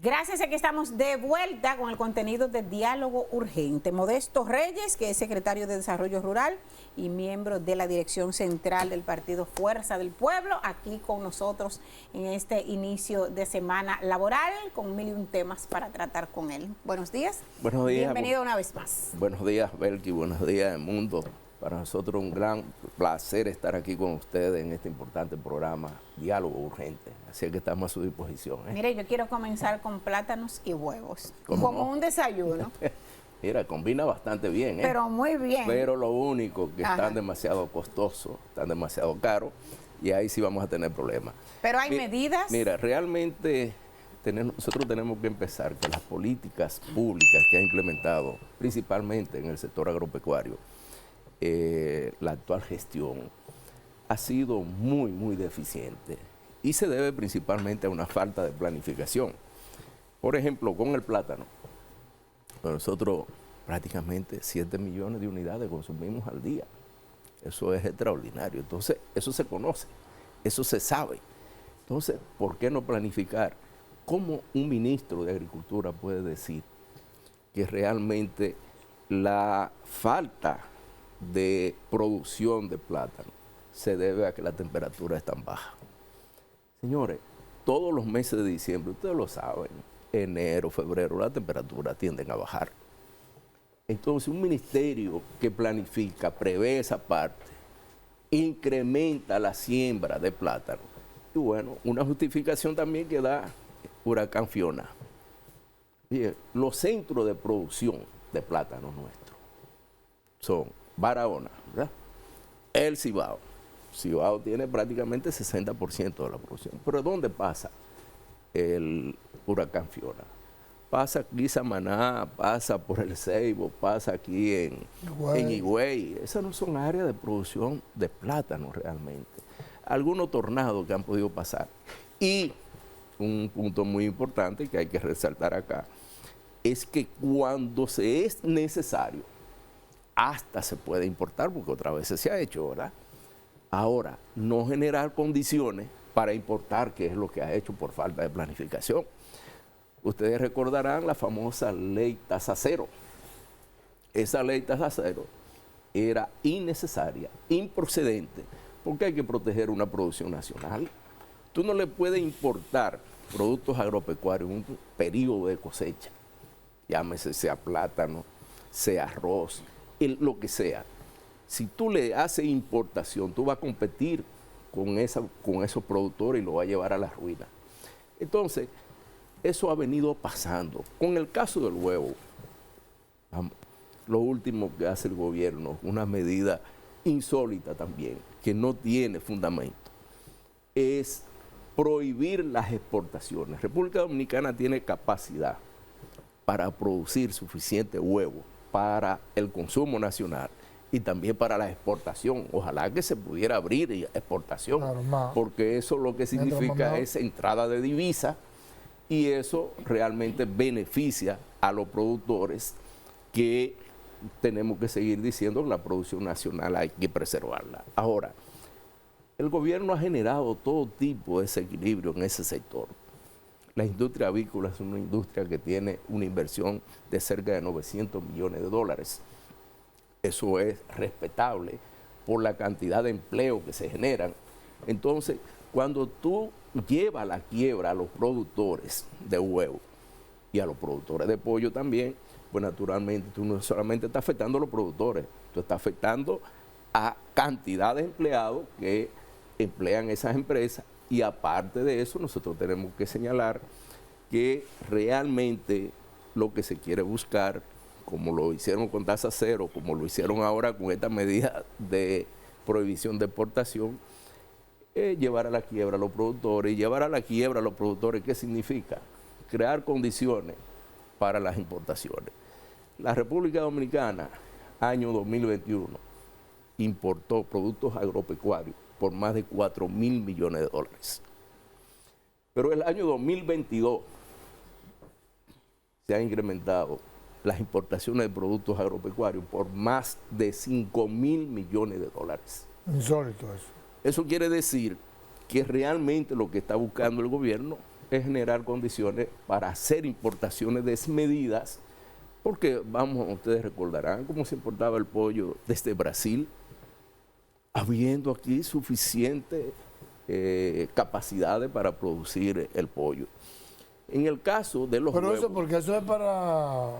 Gracias a que estamos de vuelta con el contenido de Diálogo Urgente. Modesto Reyes, que es secretario de Desarrollo Rural y miembro de la Dirección Central del Partido Fuerza del Pueblo, aquí con nosotros en este inicio de semana laboral, con 1001 temas para tratar con él. Buenos días. Buenos días. Bienvenido una vez más. Buenos días, Belki. Buenos días, mundo. Para nosotros un gran placer estar aquí con ustedes en este importante programa, Diálogo Urgente. Así que estamos a su disposición. Mire, yo quiero comenzar con plátanos y huevos, como no? Un desayuno. Mira, combina bastante bien. Pero muy bien. Pero lo único que están demasiado costosos, están demasiado caros, y ahí sí vamos a tener problemas. Pero hay medidas. Mira, realmente nosotros tenemos que empezar que las políticas públicas que ha implementado, principalmente en el sector agropecuario, la actual gestión ha sido muy deficiente y se debe principalmente a una falta de planificación. Por ejemplo, con el plátano, nosotros prácticamente 7 millones de unidades consumimos al día. Eso es extraordinario. Entonces, eso se conoce, eso se sabe. Entonces, ¿por qué no planificar? ¿Cómo un ministro de Agricultura puede decir que realmente la falta de producción de plátano se debe a que la temperatura es tan baja? Señores, todos los meses de diciembre, ustedes lo saben, enero, febrero, la temperatura tienden a bajar. Entonces, un ministerio que planifica, prevé esa parte, incrementa la siembra de plátano. Y bueno, una justificación también que da Huracán Fiona. Bien, los centros de producción de plátano nuestros son Barahona, ¿verdad? El Cibao. Cibao tiene prácticamente 60% de la producción. Pero ¿dónde pasa el Huracán Fiona? Pasa aquí Samaná, pasa por el Ceibo, pasa aquí en Higüey. Esas no son áreas de producción de plátano realmente. Algunos tornados que han podido pasar. Y un punto muy importante que hay que resaltar acá es que cuando se es necesario, hasta se puede importar, porque otras veces se ha hecho, ¿verdad? Ahora, no generar condiciones para importar, que es lo que ha hecho por falta de planificación. Ustedes recordarán la famosa ley tasa cero. Esa ley tasa cero era innecesaria, improcedente, porque hay que proteger una producción nacional. Tú no le puedes importar productos agropecuarios en un periodo de cosecha, llámese sea plátano, sea arroz, lo que sea. Si tú le haces importación, tú vas a competir con esos productores y lo vas a llevar a la ruina. Entonces, eso ha venido pasando. Con el caso del huevo, lo último que hace el gobierno, una medida insólita también, que no tiene fundamento, es prohibir las exportaciones. República Dominicana tiene capacidad para producir suficiente huevo para el consumo nacional y también para la exportación. Ojalá que se pudiera abrir exportación, claro, porque eso lo que significa es entrada de divisa y eso realmente beneficia a los productores, que tenemos que seguir diciendo que la producción nacional hay que preservarla. Ahora, el gobierno ha generado todo tipo de desequilibrio en ese sector. La industria avícola es una industria que tiene una inversión de cerca de 900 millones de dólares. Eso es respetable por la cantidad de empleo que se generan. Entonces, cuando tú llevas a la quiebra a los productores de huevo y a los productores de pollo también, pues naturalmente tú no solamente estás afectando a los productores, tú estás afectando a cantidad de empleados que emplean esas empresas. Y aparte de eso, nosotros tenemos que señalar que realmente lo que se quiere buscar, como lo hicieron con tasa cero, como lo hicieron ahora con esta medida de prohibición de exportación, es llevar a la quiebra a los productores. Y llevar a la quiebra a los productores, ¿qué significa? Crear condiciones para las importaciones. La República Dominicana, año 2021, importó productos agropecuarios por más de 4.000 millones de dólares. Pero el año 2022 se han incrementado las importaciones de productos agropecuarios por más de 5.000 millones de dólares. Insólito eso. Eso quiere decir que realmente lo que está buscando el gobierno es generar condiciones para hacer importaciones desmedidas, porque ustedes recordarán cómo se importaba el pollo desde Brasil, habiendo aquí suficiente capacidades para producir el pollo. En el caso de los huevos... Pero eso, porque eso es para...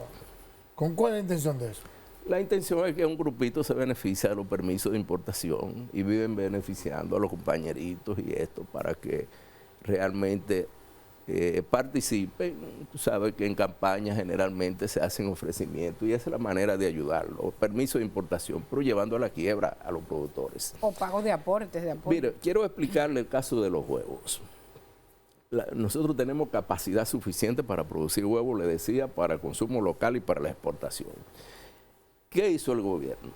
¿Con cuál es la intención de eso? La intención es que un grupito se beneficie de los permisos de importación y viven beneficiando a los compañeritos y esto para que realmente participen. Tú sabes que en campañas generalmente se hacen ofrecimientos y esa es la manera de ayudarlos, permisos de importación, pero llevando a la quiebra a los productores. O pago de aportes, Mire, quiero explicarle el caso de los huevos. Nosotros tenemos capacidad suficiente para producir huevos, le decía, para consumo local y para la exportación. ¿Qué hizo el gobierno?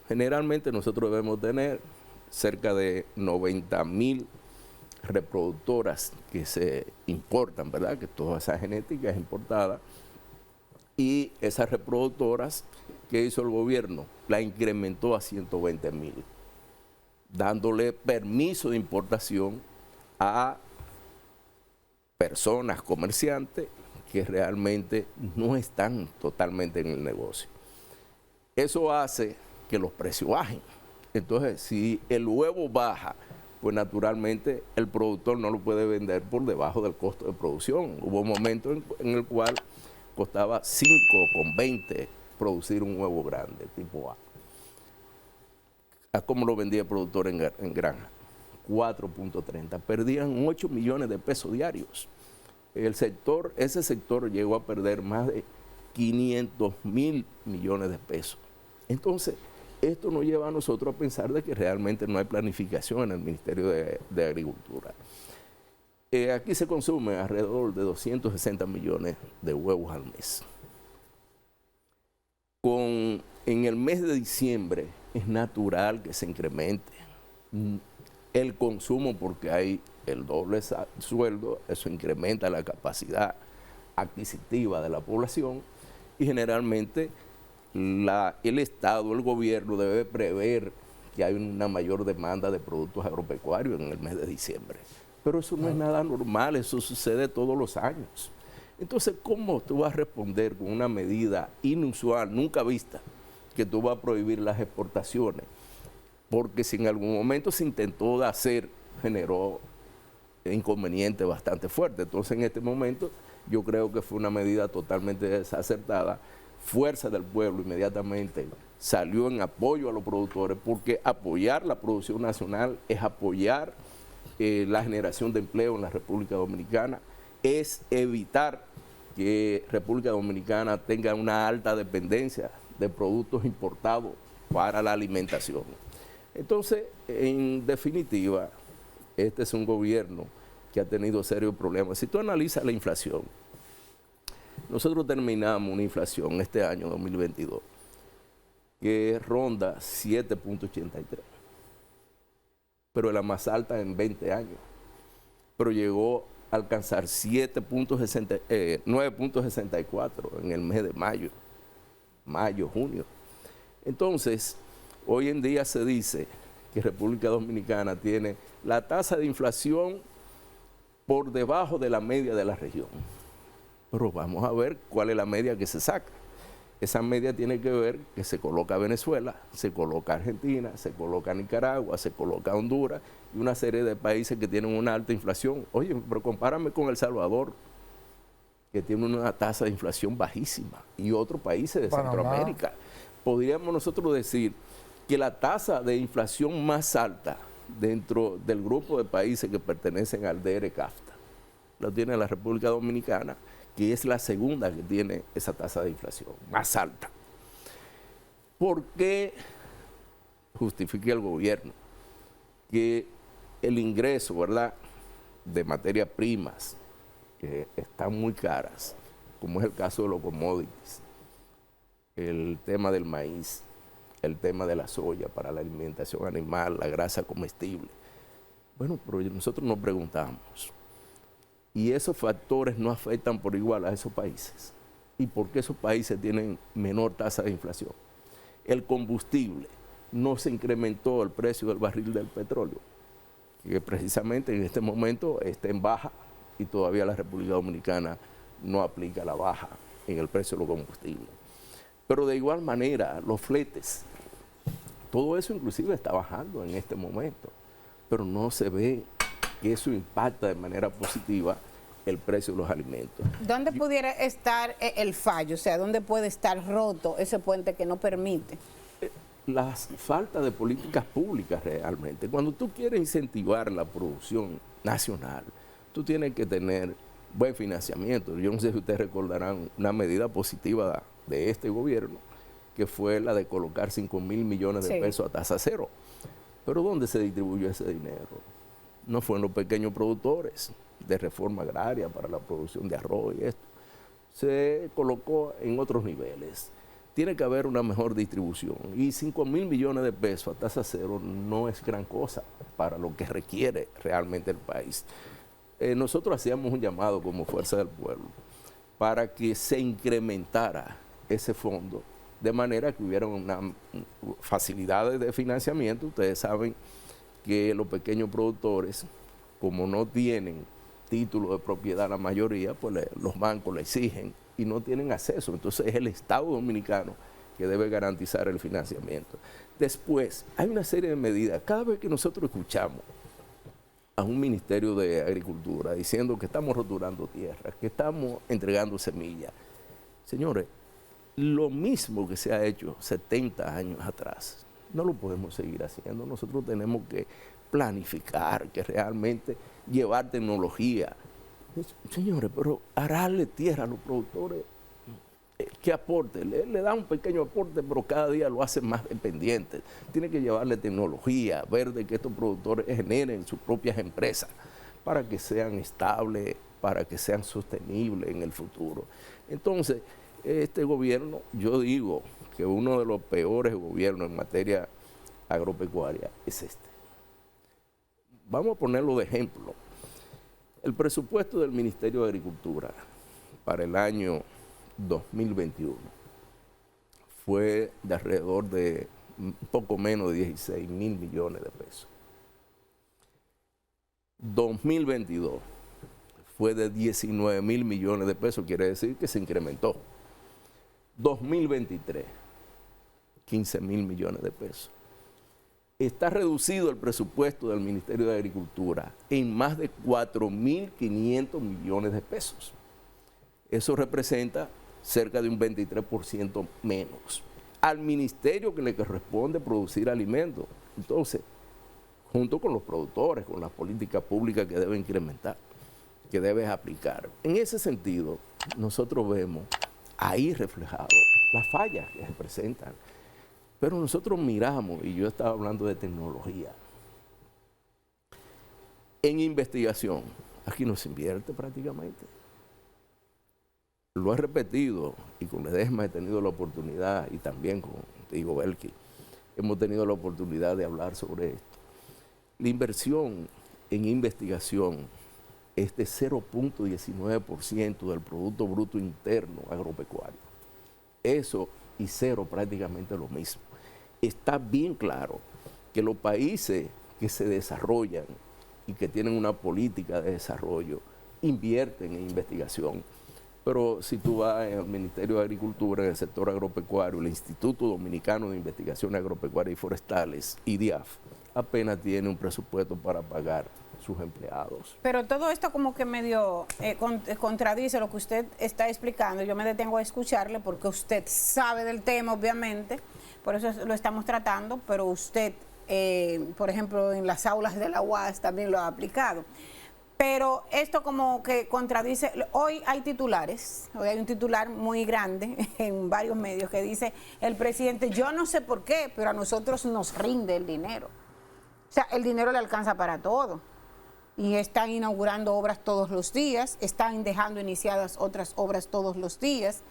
Generalmente nosotros debemos tener cerca de 90,000 reproductoras que se importan, ¿verdad? Que toda esa genética es importada. Y esas reproductoras, ¿qué hizo el gobierno? La incrementó a 120,000, dándole permiso de importación a personas, comerciantes, que realmente no están totalmente en el negocio. Eso hace que los precios bajen. Entonces, si el huevo baja, pues naturalmente el productor no lo puede vender por debajo del costo de producción. Hubo un momento en el cual costaba 5,20 producir un huevo grande, tipo A. ¿A cómo lo vendía el productor en granja? 4,30. Perdían 8 millones de pesos diarios. Ese sector llegó a perder más de 500,000 millones de pesos. Entonces, esto nos lleva a nosotros a pensar de que realmente no hay planificación en el Ministerio de Agricultura. Aquí se consume alrededor de 260 millones de huevos al mes. En el mes de diciembre es natural que se incremente el consumo porque hay el doble sueldo, eso incrementa la capacidad adquisitiva de la población y generalmente el Estado, el gobierno debe prever que hay una mayor demanda de productos agropecuarios en el mes de diciembre. Pero eso no es nada normal, eso sucede todos los años. Entonces, ¿cómo tú vas a responder con una medida inusual, nunca vista, que tú vas a prohibir las exportaciones? Porque si en algún momento se intentó de hacer, generó inconvenientes bastante fuertes. Entonces, en este momento, yo creo que fue una medida totalmente desacertada. Fuerza del Pueblo inmediatamente salió en apoyo a los productores, porque apoyar la producción nacional es apoyar la generación de empleo en la República Dominicana, es evitar que República Dominicana tenga una alta dependencia de productos importados para la alimentación. Entonces, en definitiva, este es un gobierno que ha tenido serios problemas. Si tú analizas la inflación, nosotros terminamos una inflación este año 2022 que ronda 7,83, pero es la más alta en 20 años, pero llegó a alcanzar 9,64 en el mes de mayo, junio. Entonces, hoy en día se dice que República Dominicana tiene la tasa de inflación por debajo de la media de la región. Pero vamos a ver cuál es la media que se saca. Esa media tiene que ver que se coloca Venezuela, se coloca Argentina, se coloca Nicaragua, se coloca Honduras y una serie de países que tienen una alta inflación. Oye, pero compárame con El Salvador, que tiene una tasa de inflación bajísima, y otros países de Centroamérica. Podríamos nosotros decir que la tasa de inflación más alta dentro del grupo de países que pertenecen al DR-CAFTA lo tiene la República Dominicana, que es la segunda que tiene esa tasa de inflación más alta. ¿Por qué justifica el gobierno que el ingreso, ¿verdad?, de materias primas que están muy caras, como es el caso de los commodities, el tema del maíz, el tema de la soya para la alimentación animal, la grasa comestible? Bueno, pero nosotros nos preguntamos, ¿y esos factores no afectan por igual a esos países? ¿Y por qué esos países tienen menor tasa de inflación? El combustible, no se incrementó el precio del barril del petróleo, que precisamente en este momento está en baja y todavía la República Dominicana no aplica la baja en el precio de los combustibles. Pero de igual manera, los fletes, todo eso inclusive está bajando en este momento, pero no se ve que eso impacta de manera positiva el precio de los alimentos. ¿Dónde pudiera estar el fallo? O sea, ¿dónde puede estar roto ese puente que no permite? La falta de políticas públicas realmente. Cuando tú quieres incentivar la producción nacional, tú tienes que tener buen financiamiento. Yo no sé si ustedes recordarán una medida positiva de este gobierno, que fue la de colocar 5.000 millones de pesos a tasa cero. Pero ¿dónde se distribuyó ese dinero? No fue en los pequeños productores de reforma agraria para la producción de arroz y esto. Se colocó en otros niveles. Tiene que haber una mejor distribución. Y 5.000 millones de pesos a tasa cero no es gran cosa para lo que requiere realmente el país. Nosotros hacíamos un llamado como Fuerza del Pueblo para que se incrementara ese fondo de manera que hubiera facilidades de financiamiento. Ustedes saben que los pequeños productores, como no tienen título de propiedad la mayoría, pues los bancos le exigen y no tienen acceso. Entonces es el Estado dominicano que debe garantizar el financiamiento. Después, hay una serie de medidas. Cada vez que nosotros escuchamos a un Ministerio de Agricultura diciendo que estamos roturando tierras, que estamos entregando semillas, señores, lo mismo que se ha hecho 70 años atrás, no lo podemos seguir haciendo. Nosotros tenemos que planificar, que realmente llevar tecnología. Señores, pero ararle tierra a los productores, ¿qué aporte? Le da un pequeño aporte, pero cada día lo hace más dependientes. Tiene que llevarle tecnología, ver de que estos productores generen sus propias empresas para que sean estables, para que sean sostenibles en el futuro. Entonces, este gobierno, yo digo que uno de los peores gobiernos en materia agropecuaria es este. Vamos a ponerlo de ejemplo. El presupuesto del Ministerio de Agricultura para el año 2021 fue de alrededor de un poco menos de 16.000 millones de pesos. 2022 fue de 19.000 millones de pesos, quiere decir que se incrementó. 2023, 15.000 millones de pesos. Está reducido el presupuesto del Ministerio de Agricultura en más de 4.500 millones de pesos. Eso representa cerca de un 23% menos al ministerio que le corresponde producir alimentos. Entonces, junto con los productores, con las políticas públicas que debe incrementar, que debe aplicar. En ese sentido, nosotros vemos ahí reflejado las fallas que se presentan. Pero nosotros miramos, y yo estaba hablando de tecnología, en investigación, aquí no se invierte prácticamente. Lo he repetido, y con Ledesma he tenido la oportunidad, y también con Diego Belki, hemos tenido la oportunidad de hablar sobre esto. La inversión en investigación es de 0.19% del Producto Bruto Interno Agropecuario. Eso y cero prácticamente lo mismo. Está bien claro que los países que se desarrollan y que tienen una política de desarrollo invierten en investigación. Pero si tú vas al Ministerio de Agricultura, en el sector agropecuario, el Instituto Dominicano de Investigaciones Agropecuarias y Forestales, IDIAF, apenas tiene un presupuesto para pagar sus empleados. Pero todo esto como que medio contradice lo que usted está explicando. Yo me detengo a escucharle porque usted sabe del tema, obviamente, por eso lo estamos tratando, pero usted, por ejemplo, en las aulas de la UAS también lo ha aplicado. Pero esto como que contradice, hoy hay titulares, hoy hay un titular muy grande en varios medios que dice, el presidente, yo no sé por qué, pero a nosotros nos rinde el dinero. O sea, el dinero le alcanza para todo. Y están inaugurando obras todos los días, están dejando iniciadas otras obras todos los días.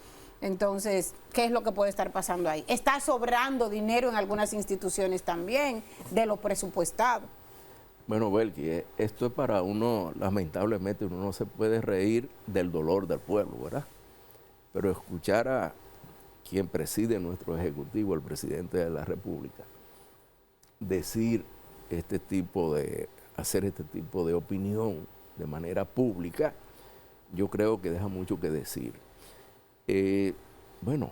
Entonces, ¿qué es lo que puede estar pasando ahí? Está sobrando dinero en algunas instituciones también de lo presupuestado. Bueno, Belki, esto es para uno, lamentablemente, uno no se puede reír del dolor del pueblo, ¿verdad? Pero escuchar a quien preside nuestro Ejecutivo, el presidente de la República, hacer este tipo de opinión, de manera pública, yo creo que deja mucho que decir. Bueno,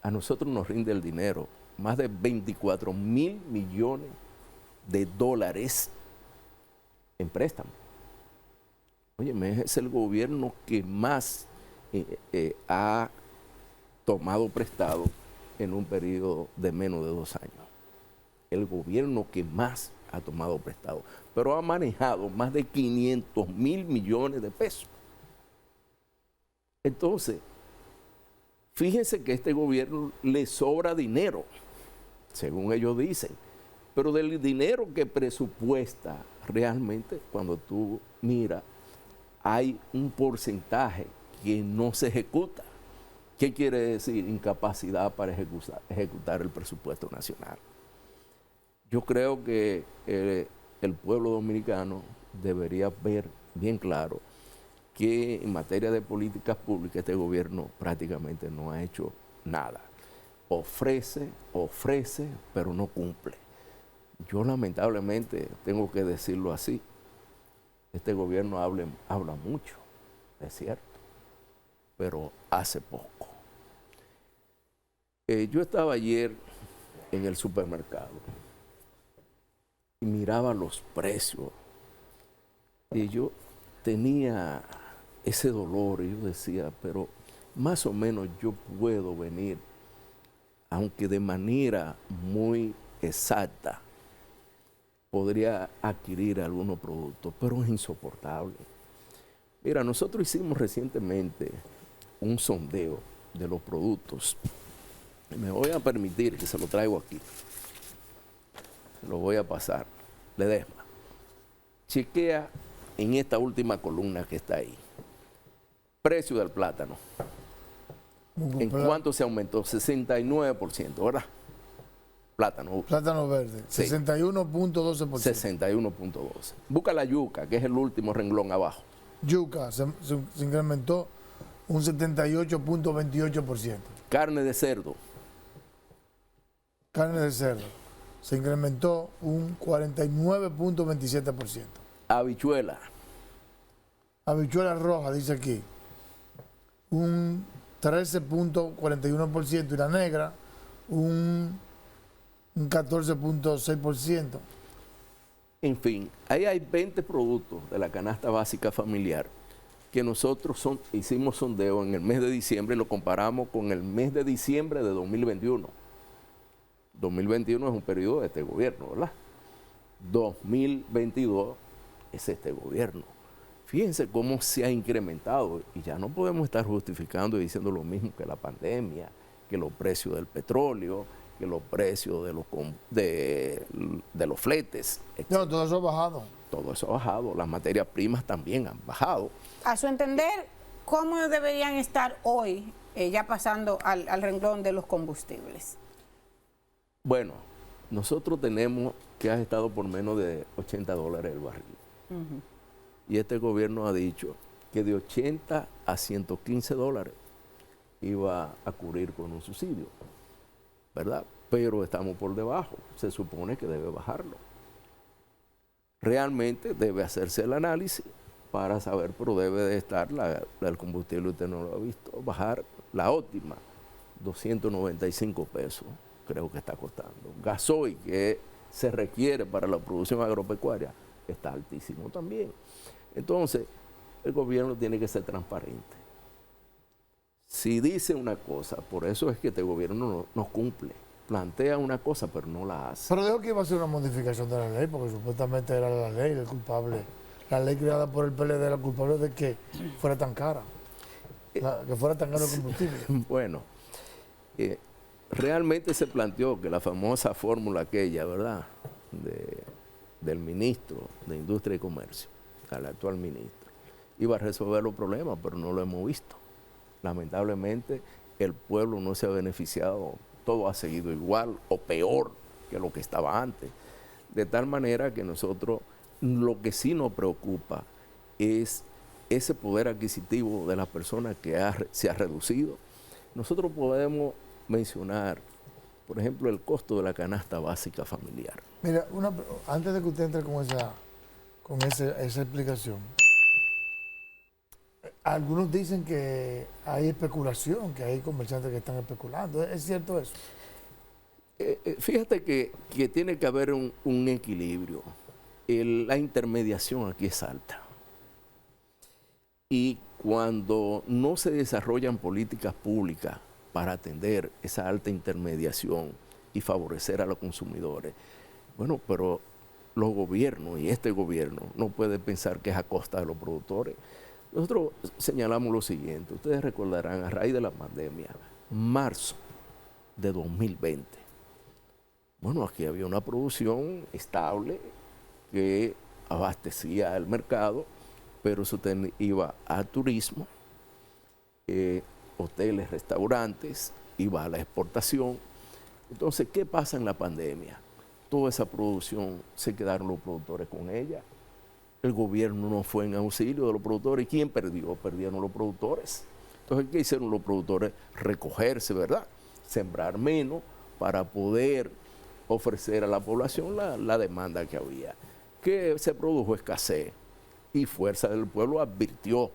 a nosotros nos rinde el dinero, más de 24 mil millones de dólares en préstamo. Oye, es el gobierno que más ha tomado prestado en un periodo de menos de 2 años. El gobierno que más ha tomado prestado, pero ha manejado más de 500 mil millones de pesos. Entonces, fíjense que a este gobierno le sobra dinero, según ellos dicen, pero del dinero que presupuesta realmente, cuando tú miras, hay un porcentaje que no se ejecuta. ¿Qué quiere decir? Incapacidad para ejecutar el presupuesto nacional. Yo creo que el pueblo dominicano debería ver bien claro que en materia de políticas públicas este gobierno prácticamente no ha hecho nada. Ofrece, pero no cumple. Yo lamentablemente tengo que decirlo así. Este gobierno habla mucho, es cierto, pero hace poco. Yo estaba ayer en el supermercado y miraba los precios y yo tenía ese dolor y yo decía, pero más o menos yo puedo venir, aunque de manera muy exacta, podría adquirir algunos productos, pero es insoportable. Mira, nosotros hicimos recientemente un sondeo de los productos. Me voy a permitir que se lo traigo aquí. Se lo voy a pasar. Ledesma. Chequea en esta última columna que está ahí. Precio del plátano. ¿En cuánto se aumentó? 69%, ¿verdad? Plátano. Plátano verde, Sí. 61.12%. 61.12. Busca la yuca, que es el último renglón abajo. Yuca se incrementó un 78.28%. Carne de cerdo. Carne de cerdo se incrementó un 49.27%. Habichuela. Habichuela roja, dice aquí, un 13.41% y la negra un 14.6%. En fin, ahí hay 20 productos de la canasta básica familiar que nosotros hicimos sondeo en el mes de diciembre y lo comparamos con el mes de diciembre de 2021. 2021 es un periodo de este gobierno, ¿verdad? 2022 es este gobierno. Fíjense cómo se ha incrementado y ya no podemos estar justificando y diciendo lo mismo que la pandemia, que los precios del petróleo, que los precios de los fletes, etc. No, todo eso ha bajado. Todo eso ha bajado, las materias primas también han bajado. A su entender, ¿cómo deberían estar hoy, ya pasando al renglón de los combustibles? Bueno, nosotros tenemos que ha estado por menos de $80 el barril. Y este gobierno ha dicho que de 80 a $115 iba a cubrir con un subsidio, ¿verdad? Pero estamos por debajo, se supone que debe bajarlo. Realmente debe hacerse el análisis para saber, pero debe de estar el combustible, usted no lo ha visto, bajar la óptima, 295 pesos, creo que está costando. Gasoil, que se requiere para la producción agropecuaria, está altísimo también. Entonces, el gobierno tiene que ser transparente. Si dice una cosa, por eso es que este gobierno no cumple. Plantea una cosa, pero no la hace. Pero dijo que iba a ser una modificación de la ley, porque supuestamente era la ley el culpable. La ley creada por el PLD era culpable de que fuera tan cara, que fuera tan caro el combustible. Bueno, realmente se planteó que la famosa fórmula aquella, ¿verdad?, del ministro de Industria y Comercio, al actual ministro, iba a resolver los problemas, pero no lo hemos visto. Lamentablemente, el pueblo no se ha beneficiado, todo ha seguido igual o peor que lo que estaba antes. De tal manera que nosotros, lo que sí nos preocupa es ese poder adquisitivo de las personas que se ha reducido. Nosotros podemos mencionar, por ejemplo, el costo de la canasta básica familiar. Mira, antes de que usted entre con esa explicación, Algunos dicen que hay especulación, que hay comerciantes que están especulando. ¿Es cierto eso? Fíjate que tiene que haber un equilibrio. La intermediación aquí es alta. Y cuando no se desarrollan políticas públicas para atender esa alta intermediación y favorecer a los consumidores, bueno, pero los gobiernos y este gobierno no puede pensar que es a costa de los productores. Nosotros señalamos lo siguiente, ustedes recordarán a raíz de la pandemia, marzo de 2020, bueno, aquí había una producción estable que abastecía el mercado, pero eso iba a turismo, hoteles, restaurantes, iba a la exportación. Entonces, ¿qué pasa en la pandemia? Toda esa producción se quedaron los productores con ella. El gobierno no fue en auxilio de los productores. ¿Y quién perdió? Perdieron los productores. Entonces, ¿qué hicieron los productores? Recogerse, ¿verdad? Sembrar menos para poder ofrecer a la población la demanda que había. Que se produjo escasez y Fuerza del Pueblo advirtió.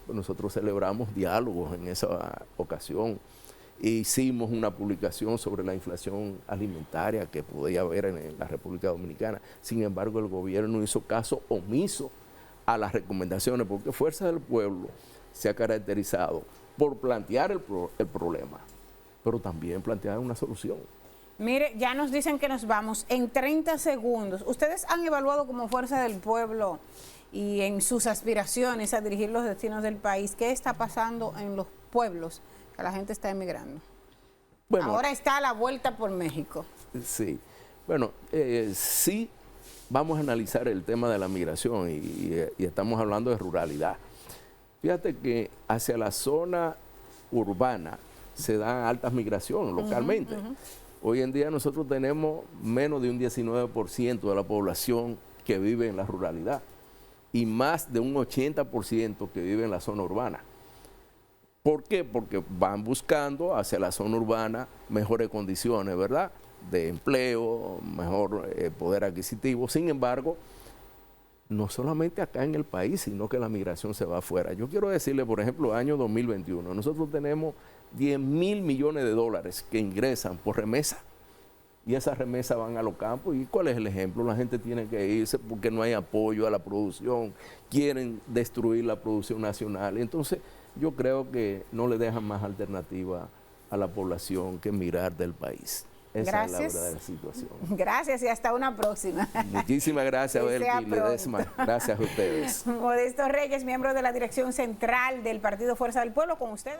Nosotros celebramos diálogos en esa ocasión. Hicimos una publicación sobre la inflación alimentaria que podía haber en la República Dominicana. Sin embargo, el gobierno hizo caso omiso a las recomendaciones, porque Fuerza del Pueblo se ha caracterizado por plantear el problema, pero también plantear una solución. Mire, ya nos dicen que nos vamos en 30 segundos. ¿Ustedes han evaluado como Fuerza del Pueblo y en sus aspiraciones a dirigir los destinos del país qué está pasando en los pueblos? Que la gente está emigrando. Bueno, ahora está a la vuelta por México. Sí. Bueno, sí vamos a analizar el tema de la migración y estamos hablando de ruralidad. Fíjate que hacia la zona urbana se dan altas migraciones localmente. Hoy en día nosotros tenemos menos de un 19% de la población que vive en la ruralidad y más de un 80% que vive en la zona urbana. ¿Por qué? Porque van buscando hacia la zona urbana mejores condiciones, ¿verdad? De empleo, mejor poder adquisitivo. Sin embargo, no solamente acá en el país, sino que la migración se va afuera. Yo quiero decirle, por ejemplo, año 2021, nosotros tenemos 10.000 millones de dólares que ingresan por remesa. Y esas remesas van a los campos. ¿Y cuál es el ejemplo? La gente tiene que irse porque no hay apoyo a la producción. Quieren destruir la producción nacional. Entonces, yo creo que no le dejan más alternativa a la población que emigrar del país. Esa es la verdadera situación. Gracias y hasta una próxima. Muchísimas gracias, Belki Ledesma. Gracias a ustedes. Modesto Reyes, miembro de la Dirección Central del Partido Fuerza del Pueblo, con ustedes.